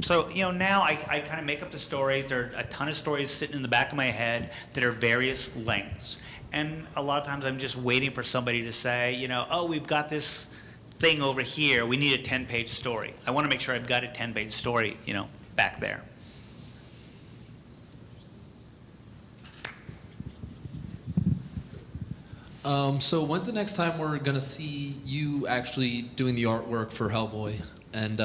So, now I kind of make up the stories. There are a ton of stories sitting in the back of my head that are various lengths. And a lot of times I'm just waiting for somebody to say, oh, we've got this thing over here. We need a 10-page story. I want to make sure I've got a 10-page story, back there. So when's the next time we're going to see you actually doing the artwork for Hellboy? And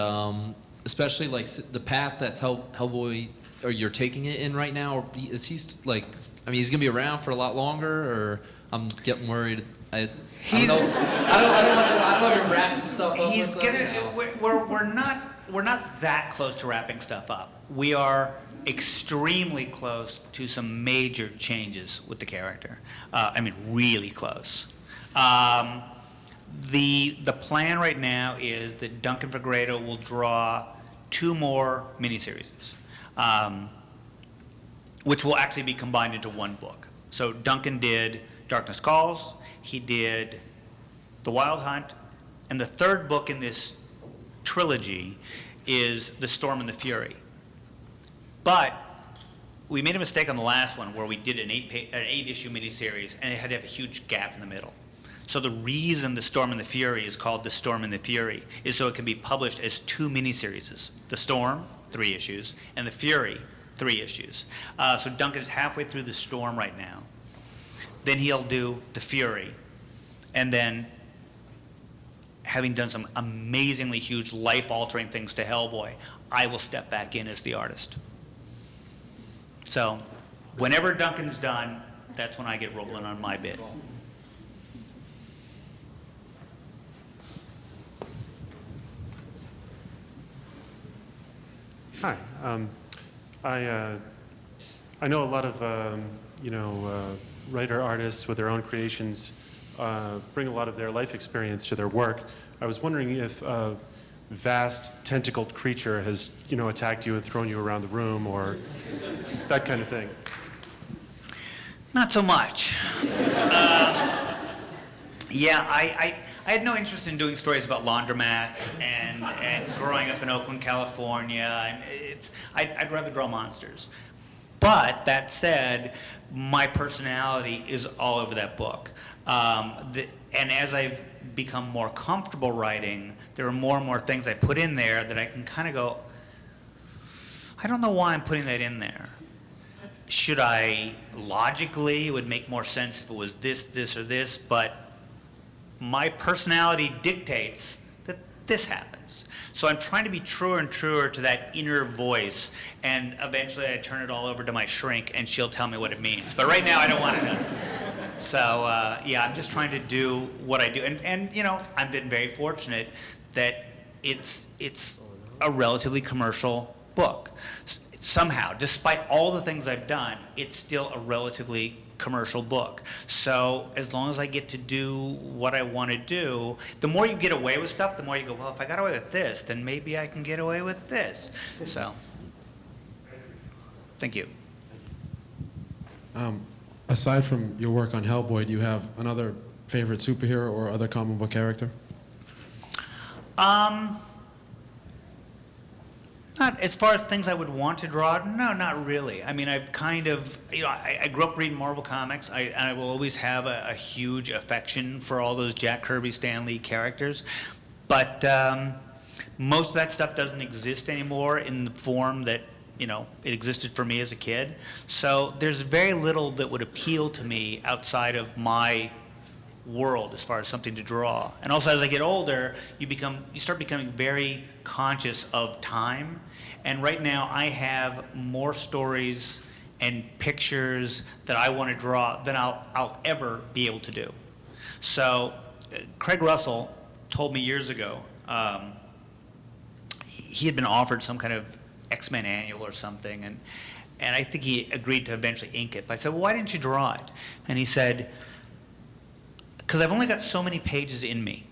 especially like the path that's Hellboy, or you're taking it in right now, or is he he's going to be around for a lot longer, or I'm getting worried. I don't know. I don't know if you're wrapping stuff up. He's gonna. We're not that close to wrapping stuff up. We are extremely close to some major changes with the character. Really close. The plan right now is that Duncan Fegredo will draw 2 more miniseries, which will actually be combined into one book. So Duncan did Darkness Calls, he did The Wild Hunt, and the 3rd book in this trilogy is The Storm and the Fury. But we made a mistake on the last one where we did an 8-issue miniseries, and it had to have a huge gap in the middle. So the reason The Storm and the Fury is called The Storm and the Fury is so it can be published as 2 miniseries. The Storm, 3 issues, and The Fury, 3 issues. So Duncan is halfway through The Storm right now. Then he'll do The Fury. And then, having done some amazingly huge, life-altering things to Hellboy, I will step back in as the artist. So whenever Duncan's done, that's when I get rolling on my bit. Hi. I know a lot of writer artists with their own creations bring a lot of their life experience to their work. I was wondering if a vast tentacled creature has attacked you and thrown you around the room, or that kind of thing. Not so much. I had no interest in doing stories about laundromats and growing up in Oakland, California. And I'd rather draw monsters. But that said, my personality is all over that book. And as I've become more comfortable writing, there are more and more things I put in there that I can kind of go, I don't know why I'm putting that in there. Should I, logically, it would make more sense if it was this, or this, but my personality dictates that this happens. So I'm trying to be truer and truer to that inner voice, and eventually I turn it all over to my shrink and she'll tell me what it means. But right now I don't want to know. So I'm just trying to do what I do. And I've been very fortunate that it's a relatively commercial book. Somehow, despite all the things I've done, it's still a relatively commercial book. So as long as I get to do what I want to do, the more you get away with stuff, the more you go, well, if I got away with this, then maybe I can get away with this. So, thank you. Aside from your work on Hellboy, do you have another favorite superhero or other comic book character? Not as far as things I would want to draw, no, not really. I mean, I've kind of, I grew up reading Marvel Comics. I will always have a huge affection for all those Jack Kirby, Stan Lee characters. But most of that stuff doesn't exist anymore in the form that, it existed for me as a kid. So there's very little that would appeal to me outside of my world as far as something to draw. And also as I get older, you start becoming very conscious of time. And right now I have more stories and pictures that I want to draw than I'll ever be able to do. So Craig Russell told me years ago, he had been offered some kind of X-Men annual or something, and I think he agreed to eventually ink it. But I said, well, why didn't you draw it? And he said, because I've only got so many pages in me.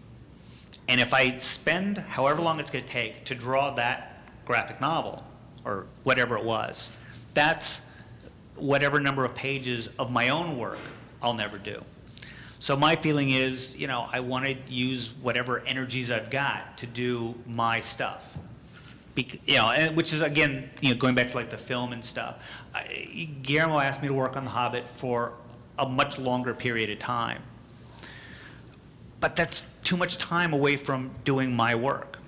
And if I spend however long it's going to take to draw that graphic novel, or whatever it was, that's whatever number of pages of my own work I'll never do. So my feeling is, I want to use whatever energies I've got to do my stuff. and which is again, going back to like the film and stuff. Guillermo asked me to work on The Hobbit for a much longer period of time, but that's too much time away from doing my work.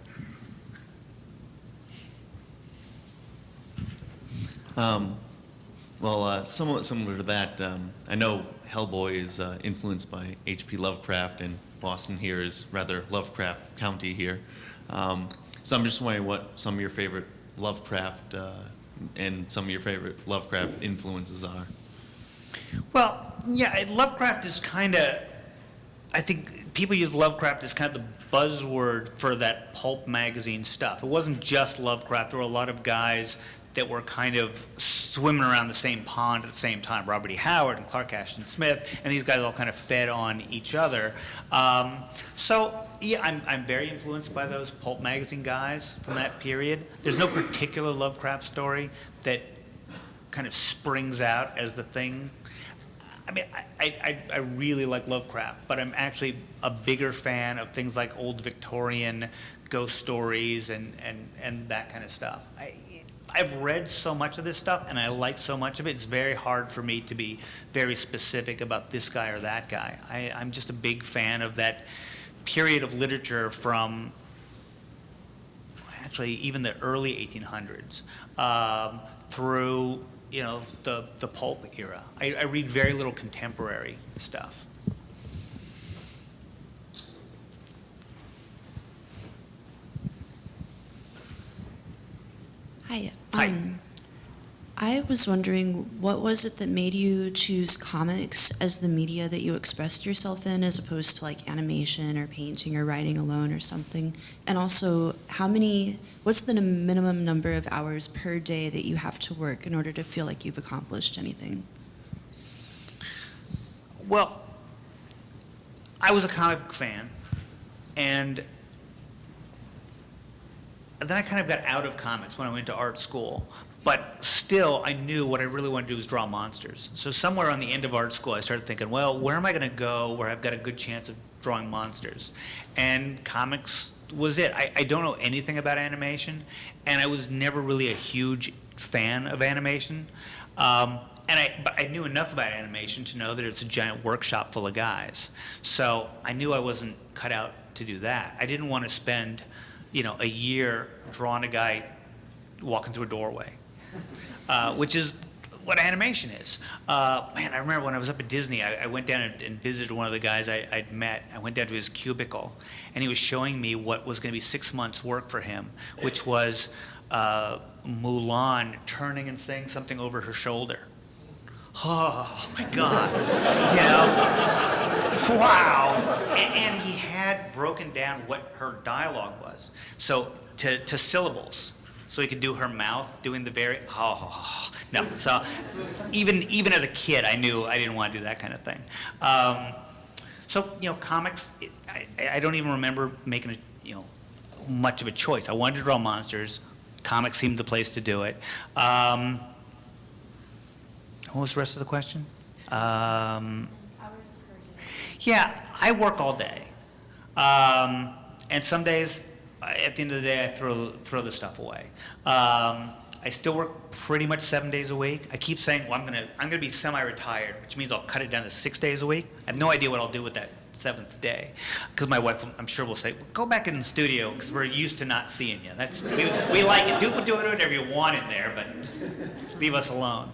Somewhat similar to that, I know Hellboy is influenced by H.P. Lovecraft, and Boston here is rather Lovecraft County here. So I'm just wondering what some of your favorite Lovecraft and some of your favorite Lovecraft influences are. Well, yeah, Lovecraft is kind of, I think people use Lovecraft as kind of the buzzword for that pulp magazine stuff. It wasn't just Lovecraft. There were a lot of guys that were kind of swimming around the same pond at the same time. Robert E. Howard and Clark Ashton Smith, and these guys all kind of fed on each other. So yeah, I'm very influenced by those pulp magazine guys from that period. There's no particular Lovecraft story that kind of springs out as the thing. I mean, I really like Lovecraft, but I'm actually a bigger fan of things like old Victorian ghost stories and that kind of stuff. I've read so much of this stuff, and I like so much of it, it's very hard for me to be very specific about this guy or that guy. I'm just a big fan of that period of literature from actually even the early 1800s through the pulp era. I read very little contemporary stuff. Hi. Hi. I was wondering, what was it that made you choose comics as the media that you expressed yourself in, as opposed to like animation or painting or writing alone or something? And also, what's the minimum number of hours per day that you have to work in order to feel like you've accomplished anything? Well, I was a comic book fan, and then I kind of got out of comics when I went to art school. But still, I knew what I really wanted to do was draw monsters. So somewhere on the end of art school, I started thinking, well, where am I going to go where I've got a good chance of drawing monsters? And comics was it. I don't know anything about animation, and I was never really a huge fan of animation. But I knew enough about animation to know that it's a giant workshop full of guys. So I knew I wasn't cut out to do that. I didn't want to spend, a year drawing a guy walking through a doorway, which is what animation is. Man, I remember when I was up at Disney, I went down and visited one of the guys I'd met. I went down to his cubicle, and he was showing me what was going to be 6 months' work for him, which was Mulan turning and saying something over her shoulder. Oh my God, wow. And he had broken down what her dialogue was, so to syllables. So he could do her mouth doing the very, no. So even as a kid, I knew I didn't want to do that kind of thing. So comics, I don't even remember making much of a choice. I wanted to draw monsters. Comics seemed the place to do it. What was the rest of the question? Yeah, I work all day, and some days, at the end of the day, I throw the stuff away. I still work pretty much 7 days a week. I keep saying, well, I'm gonna be semi-retired, which means I'll cut it down to 6 days a week. I have no idea what I'll do with that 7th day, because my wife, I'm sure, will say, well, go back in the studio, because we're used to not seeing you. We like it. Do whatever you want in there, but just leave us alone.